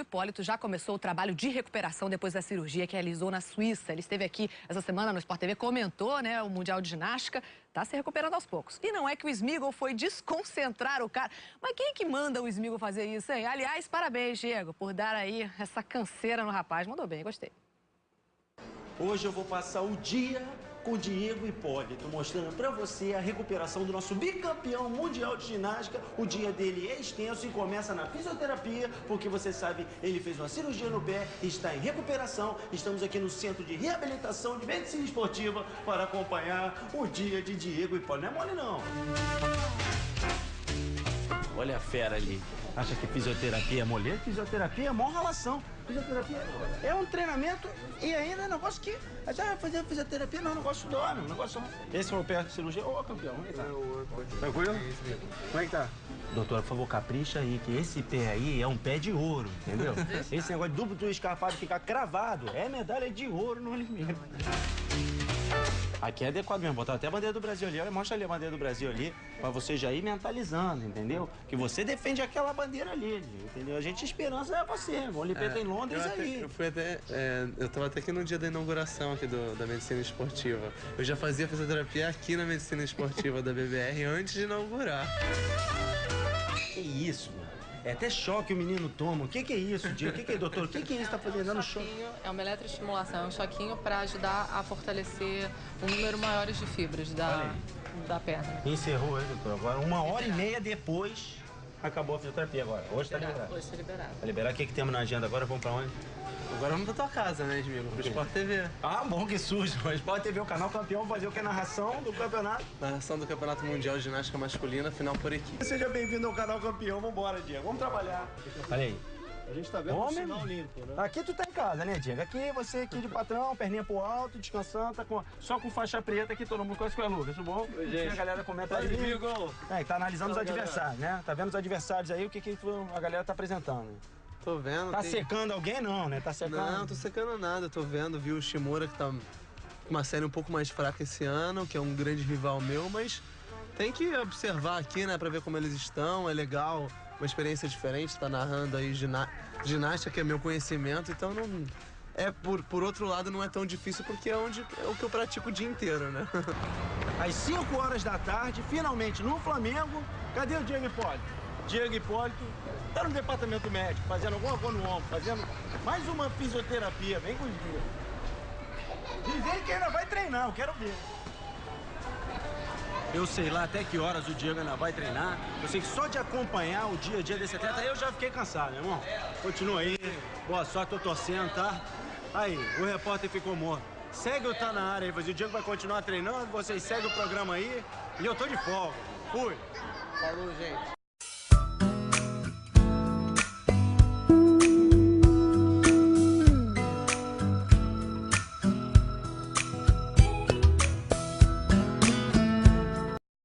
Hipólito já começou o trabalho de recuperação depois da cirurgia que realizou na Suíça. Ele esteve aqui essa semana no Sport TV, comentou, né, o Mundial de Ginástica. Tá se recuperando aos poucos. E não é que o Smigol foi desconcentrar o cara. Mas quem é que manda o Smigol fazer isso, hein? Aliás, parabéns, Diego, por dar aí essa canseira no rapaz. Mandou bem, gostei. Hoje eu vou passar o dia com o Diego Hipólito, mostrando para você a recuperação do nosso bicampeão mundial de ginástica. O dia dele é extenso e começa na fisioterapia, porque você sabe, ele fez uma cirurgia no pé e está em recuperação. Estamos aqui no Centro de Reabilitação de Medicina Esportiva para acompanhar o dia de Diego Hipólito. Não é mole, não. Olha a fera ali. Acha que fisioterapia é moleza? Fisioterapia é mó relação. Fisioterapia é um treinamento e ainda é um negócio que... Já fazer fisioterapia não é um negócio dói, um negócio... Esse foi o pé de cirurgia. Ô, campeão, como é que tá? Tranquilo? Como é que tá? Doutora, por favor, capricha aí, que esse pé aí é um pé de ouro, entendeu? Esse negócio de duplo do escarpado ficar cravado é medalha de ouro no alimento. Aqui é adequado mesmo, botar até a bandeira do Brasil ali. Olha, mostra ali a bandeira do Brasil ali, pra você já ir mentalizando, entendeu? Que você defende aquela bandeira ali, entendeu? A gente esperança é você, o Olimpíada em Londres aí. Eu tava até aqui no dia da inauguração aqui da Medicina Esportiva. Eu já fazia fisioterapia aqui na Medicina Esportiva da BBR antes de inaugurar. Que isso, mano? É até choque o menino toma. O que é isso, Diego? O que é, doutor? O que é isso que tá fazendo? Dando choque? É uma eletroestimulação, é um choquinho para ajudar a fortalecer um número maior de fibras da perna. Encerrou aí, doutor. Agora, 1h30 depois, acabou a fisioterapia agora. Hoje tá liberado. Hoje tá liberado. Tá liberado. O que temos na agenda agora? Vamos pra onde? Agora vamos pra tua casa, né, Edmilson? Pro Sport TV. Ah, bom, que sujo. O Sport TV, o canal campeão, fazer o que? Narração do campeonato. Narração do Campeonato Mundial de Ginástica Masculina, final por equipe. Seja bem-vindo ao canal campeão. Vambora, Diego. Vamos trabalhar. Olha aí. A gente tá vendo o sinal limpo, né? Aqui tu tá em casa, né, Diego? Aqui você aqui de patrão, perninha pro alto, descansando, tá só com faixa preta aqui, todo mundo conhece que é Lucas, tudo bom? Oi, gente. A galera comenta Aí, aí. Smigol. Tá analisando Fala, os adversários, né? Tá vendo os adversários aí, o que a galera tá apresentando. Tô vendo. Tá secando alguém não, né? Tá secando. Não, tô secando nada, tô vendo, vi o Shimura que tá com uma série um pouco mais fraca esse ano, que é um grande rival meu, mas tem que observar aqui, né, pra ver como eles estão, é legal, uma experiência diferente, tá narrando aí ginástica, que é meu conhecimento, então não... por outro lado, não é tão difícil, porque é o que eu pratico o dia inteiro, né? Às 5 horas da tarde, finalmente, no Flamengo, cadê o Diego Hipólito? Diego Hipólito tá no departamento médico, fazendo alguma coisa no ombro, fazendo mais uma fisioterapia, vem com os dias. Diz ele que ainda vai treinar, eu quero ver. Eu sei lá até que horas o Diego ainda vai treinar. Eu sei que só de acompanhar o dia a dia desse atleta, eu já fiquei cansado, meu irmão. Continua aí, boa sorte, tô torcendo, tá? Aí, o repórter ficou morto. Segue o Tá Na Área aí, o Diego vai continuar treinando, vocês seguem o programa aí. E eu tô de folga. Fui. Falou, gente.